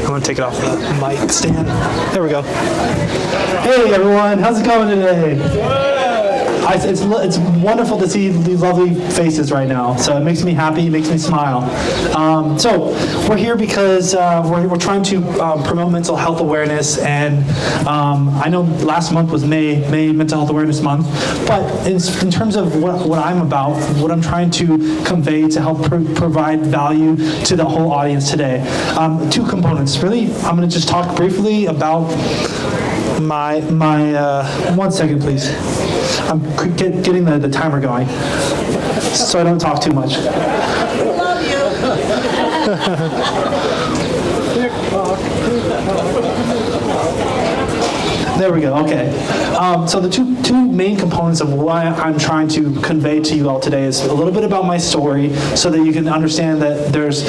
I'm going to take it off the mic stand. There we go. Hey, everyone. How's it going today? It's wonderful to see these lovely faces right now. So it makes me happy, it makes me smile. So we're here because we're trying to promote mental health awareness, and I know last month was May Mental Health Awareness Month, but in terms of what I'm about, what I'm trying to convey to help provide value to the whole audience today. Two components, really. I'm going to just talk briefly about my 1 second, please. I'm getting the timer going, so I don't talk too much. Love you. There we go. Okay. So the two main components of why I'm trying to convey to you all today is a little bit about my story, so that you can understand that there's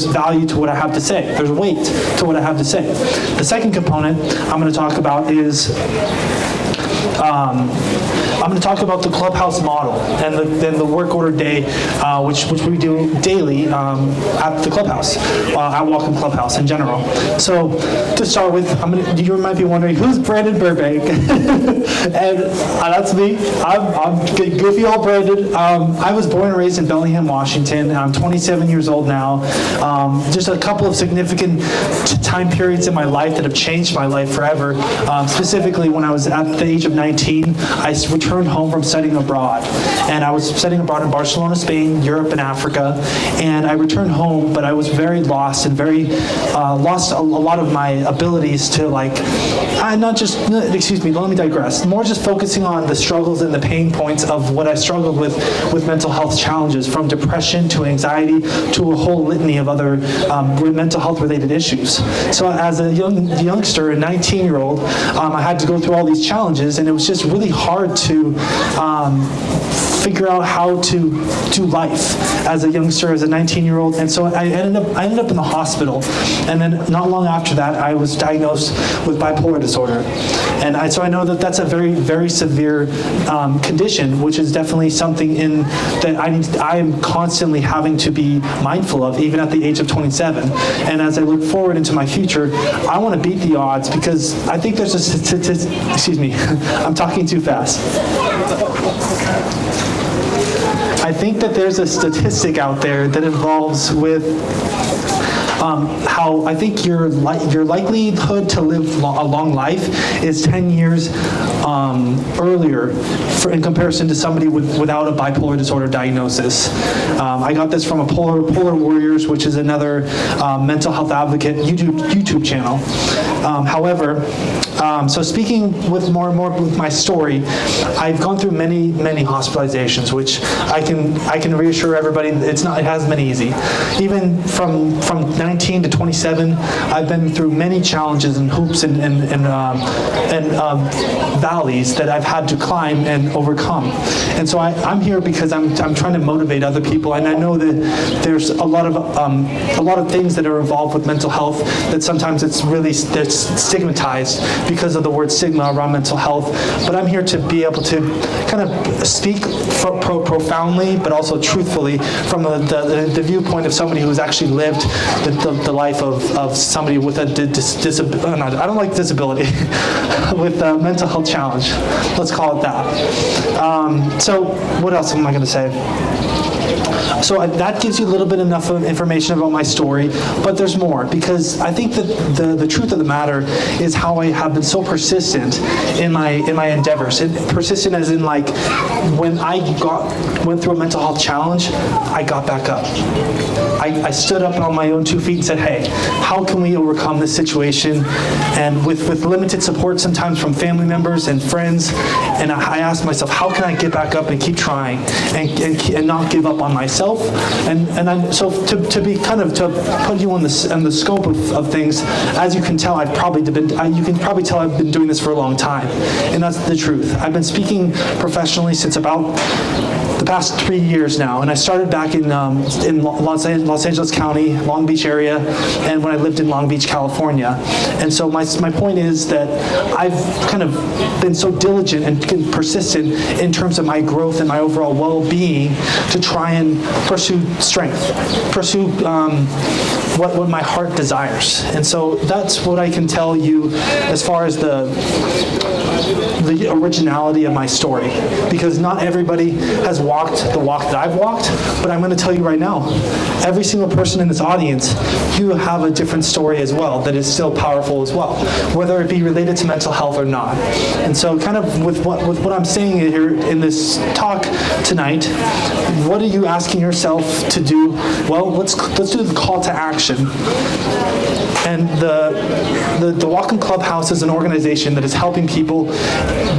value to what I have to say. There's weight to what I have to say. The second component I'm going to talk about is I'm going to talk about the Clubhouse model and the work order day, which we do daily at the Clubhouse, at Whatcom Clubhouse in general. So to start with, you might be wondering, who's Brandon Burbank? And that's me. I'm goofy old Brandon. I was born and raised in Bellingham, Washington. I'm 27 years old now. Just a couple of significant time periods in my life that have changed my life forever. Specifically, when I was at the age of 19, I returned home from studying abroad. And I was studying abroad in Barcelona, Spain, Europe, and Africa. And I returned home, but I was very lost and very lost a lot of my abilities to let me digress. More just focusing on the struggles and the pain points of what I struggled with mental health challenges, from depression to anxiety to a whole litany of other mental health related issues. So as a youngster, a 19-year-old, I had to go through all these challenges, and it was just really hard to figure out how to do life as a youngster, as a 19-year-old. And so I ended up in the hospital. And then not long after that, I was diagnosed with bipolar disorder. And so I know that that's a very, very severe condition, which is definitely something that I am constantly having to be mindful of, even at the age of 27. And as I look forward into my future, I want to beat the odds, because I think there's excuse me, I'm talking too fast. I think that there's a statistic out there that involves with how I think your likelihood to live a long life is 10 years earlier in comparison to somebody without a bipolar disorder diagnosis. I got this from a Polar Warriors, which is another mental health advocate YouTube channel. However, so speaking with more with my story, I've gone through many hospitalizations, which I can reassure everybody it hasn't been easy. Even from 19 to 27, I've been through many challenges and hoops and valleys that I've had to climb and overcome. And so I'm here because I'm trying to motivate other people, and I know that there's a lot of things that are involved with mental health that sometimes it's stigmatized because of the word stigma around mental health. But I'm here to be able to kind of speak profoundly, but also truthfully from the viewpoint of somebody who's actually lived the life of somebody with a disability. I don't like disability, with a mental health challenge. Let's call it that. So what else am I going to say? So that gives you a little bit enough of information about my story, but there's more, because I think that the truth of the matter is how I have been so persistent in my endeavors. Persistent as in, like, when I went through a mental health challenge, I got back up. I stood up on my own 2 feet and said, hey, how can we overcome this situation? And with limited support sometimes from family members and friends, and I asked myself, how can I get back up and keep trying and not give up on myself? So to put you on the scope of things, as you can tell, you can probably tell I've been doing this for a long time, and that's the truth. I've been speaking professionally since about the past 3 years now, and I started back in Los Angeles County, Long Beach area, and when I lived in Long Beach, California. And so my point is that I've kind of been so diligent and persistent in terms of my growth and my overall well-being to try and pursue strength, pursue what my heart desires. And so that's what I can tell you as far as the originality of my story, because not everybody has walked the walk that I've walked, but I'm going to tell you right now, every single person in this audience, you have a different story as well that is still powerful as well, whether it be related to mental health or not. And so kind of with what I'm saying here in this talk tonight, what are you asking yourself to do? Well, let's do the call to action. And the Whatcom Clubhouse is an organization that is helping people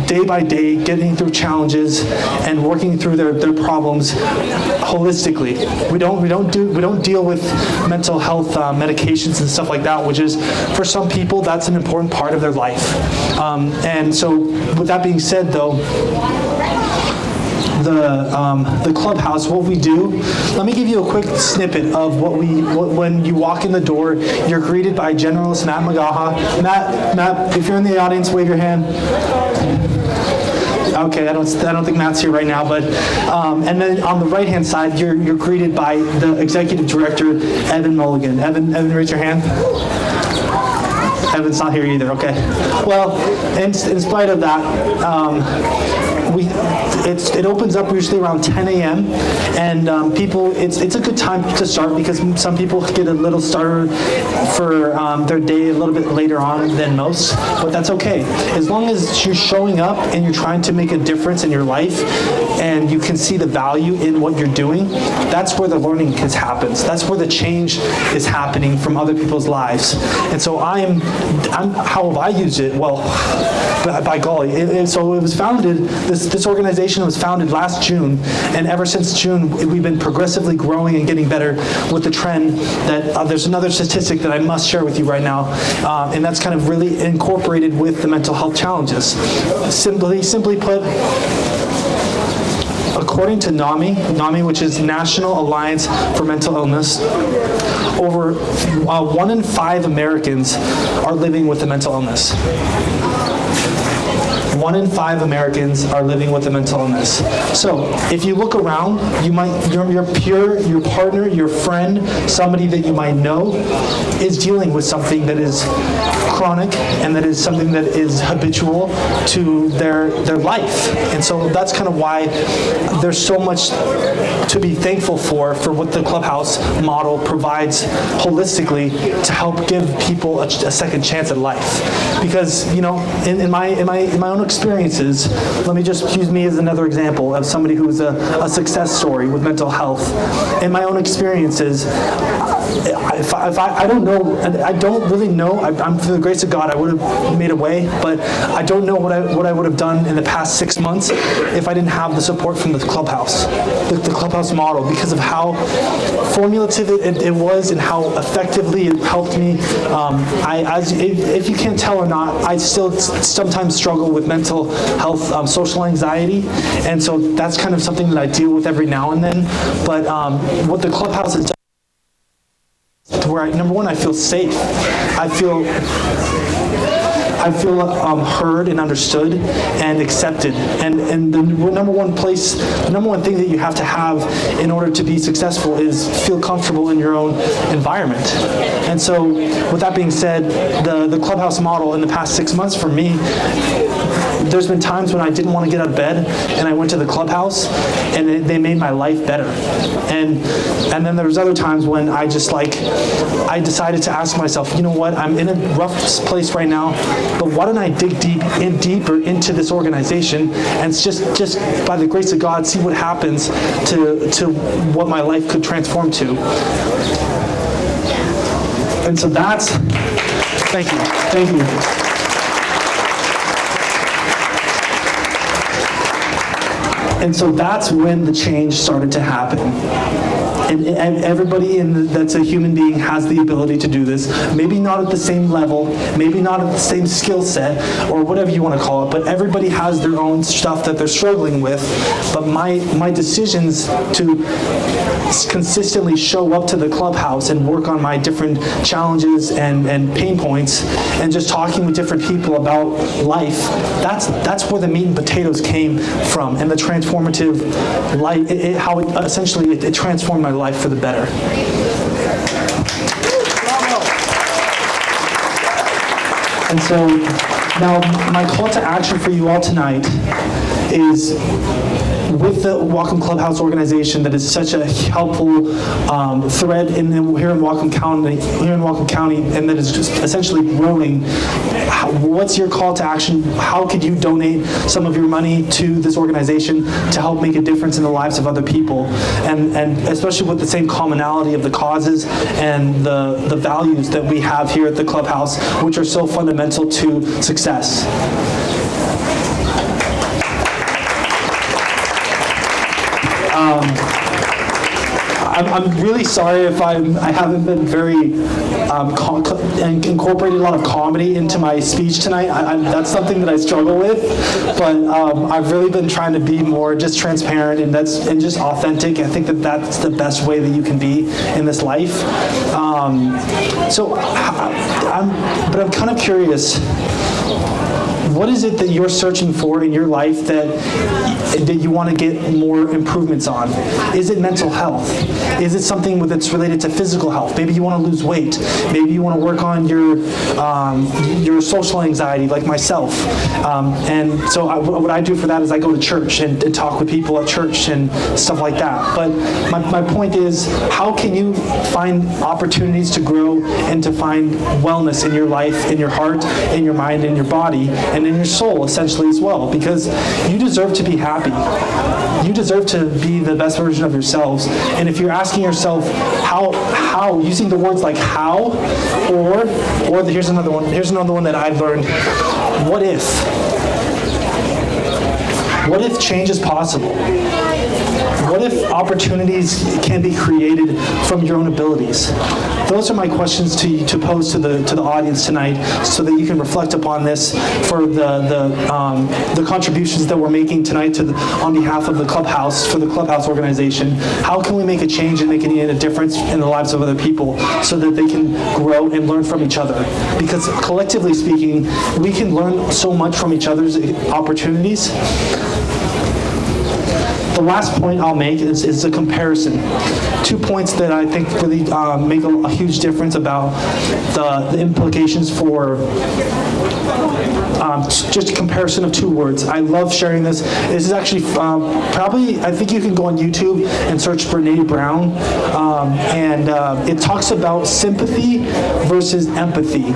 day by day, getting through challenges and working through their problems holistically. We don't deal with mental health medications and stuff like that, which is, for some people, that's an important part of their life. And so with that being said, though, the clubhouse, what we do, let me give you a quick snippet of when you walk in the door, you're greeted by Generalist Matt Magaha. Matt, if you're in the audience, wave your hand. Okay, I don't think Matt's here right now, but and then on the right-hand side, you're greeted by the executive director, Evan Mulligan. Evan, raise your hand. Evan's not here either. Okay. Well, in spite of that, it opens up usually around 10 a.m. and people, it's a good time to start because some people get a little starter for their day a little bit later on than most, but that's okay. As long as you're showing up and you're trying to make a difference in your life and you can see the value in what you're doing, that's where the learning happens. That's where the change is happening from other people's lives. And so how have I used it? Well, by golly. So it was founded, this organization was founded last June, and ever since June, we've been progressively growing and getting better with the trend that there's another statistic that I must share with you right now, and that's kind of really incorporated with the mental health challenges. Simply put, according to NAMI, which is National Alliance for Mental Illness, over 1 in 5 Americans are living with a mental illness. 1 in 5 Americans are living with a mental illness. So if you look around, your peer, your partner, your friend, somebody that you might know is dealing with something that is chronic and that is something that is habitual to their life. And so that's kind of why there's so much to be thankful for what the Clubhouse model provides holistically to help give people a second chance at life. Because, you know, in my own experiences, let me just use me as another example of somebody who's a success story with mental health. In my own experiences, if I don't know, I don't really know. I'm through the grace of God, I would have made a way, but I don't know what I would have done in the past 6 months if I didn't have the support from the Clubhouse, the Clubhouse model, because of how formulative it was and how effectively it helped me. If you can't tell or not, I still sometimes struggle with mental health, social anxiety, and so that's kind of something that I deal with every now and then. But what the Clubhouse has done, where number one, I feel safe. I feel heard and understood and accepted. And the number one thing that you have to have in order to be successful is feel comfortable in your own environment. And so, with that being said, the Clubhouse model in the past 6 months for me, there's been times when I didn't want to get out of bed and I went to the Clubhouse and they made my life better. And then there was other times when I decided to ask myself, you know what, I'm in a rough place right now, but why don't I dig deeper into this organization and just by the grace of God, see what happens to what my life could transform to. And so thank you. And so that's when the change started to happen. And everybody that's a human being has the ability to do this. Maybe not at the same level, maybe not at the same skill set, or whatever you want to call it, but everybody has their own stuff that they're struggling with. But my decisions to consistently show up to the clubhouse and work on my different challenges and pain points, and just talking with different people about life, that's where the meat and potatoes came from, and the transformative life, how it essentially it transformed my life for the better. And so now my call to action for you all tonight is, with the Whatcom Clubhouse organization that is such a helpful thread here in Whatcom County, and that is just essentially growing. What's your call to action? How could you donate some of your money to this organization to help make a difference in the lives of other people, and especially with the same commonality of the causes and the values that we have here at the clubhouse, which are so fundamental to success. I'm really sorry if I haven't been very incorporated a lot of comedy into my speech tonight. That's something that I struggle with, but I've really been trying to be more just transparent and just authentic. I think that's the best way that you can be in this life. But I'm kind of curious. What is it that you're searching for in your life that you want to get more improvements on? Is it mental health? Is it something that's related to physical health? Maybe you want to lose weight. Maybe you want to work on your social anxiety, like myself. And so what I do for that is I go to church and talk with people at church and stuff like that. But my point is, how can you find opportunities to grow and to find wellness in your life, in your heart, in your mind, in your body, and in your soul, essentially, as well? Because you deserve to be happy. You deserve to be the best version of yourselves. And if you're asking yourself how, using the words like how, or here's another one that I've learned, what if? What if change is possible? What if opportunities can be created from your own abilities? Those are my questions to pose to the audience tonight, so that you can reflect upon this for the contributions that we're making tonight on behalf of the clubhouse, for the clubhouse organization. How can we make a change and make a difference in the lives of other people, so that they can grow and learn from each other? Because collectively speaking, we can learn so much from each other's opportunities. The last point I'll make is a comparison. 2 points that I think really make a huge difference about the implications for just a comparison of 2 words. I love sharing this. This is actually probably, I think you can go on YouTube and search Brene Brown, and it talks about sympathy versus empathy.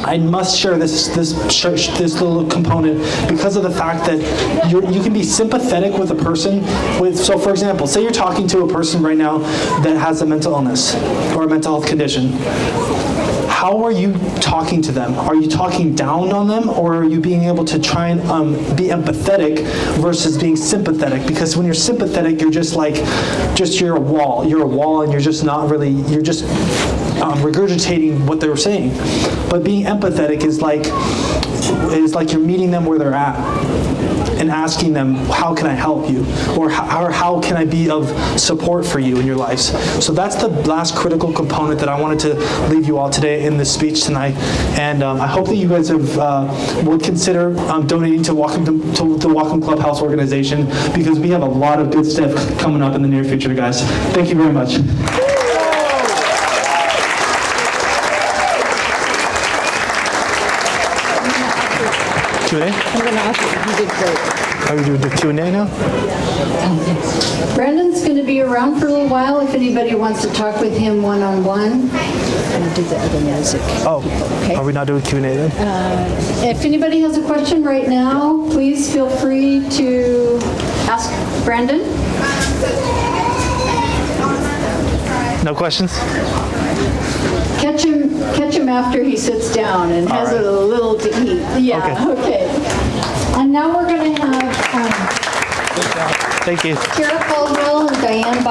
I must share this little component because of the fact that you can be sympathetic with a person. So for example, say you're talking to a person right now that has a mental illness or a mental health condition. How are you talking to them? Are you talking down on them, or are you being able to try and be empathetic versus being sympathetic? Because when you're sympathetic, you're you're a wall. You're a wall, and you're just not really, you're just regurgitating what they were saying. But being empathetic is like you're meeting them where they're at and asking them, how can I help you? Or how can I be of support for you in your lives? So that's the last critical component that I wanted to leave you all today in this speech tonight. And I hope that you guys would consider donating to the Whatcom Clubhouse organization, because we have a lot of good stuff coming up in the near future, guys. Thank you very much. Q&A? I'm going to ask you. You did great. Are we doing the Q&A now? Brandon's going to be around for a little while if anybody wants to talk with him one-on-one. I'm going to do the other music. Oh, okay. Are we not doing Q&A then? If anybody has a question right now, please feel free to ask Brandon. No questions? Catch him after he sits down and has a little to eat. Yeah, okay. And now we're going to have Thank you. Kara Caldwell and Diane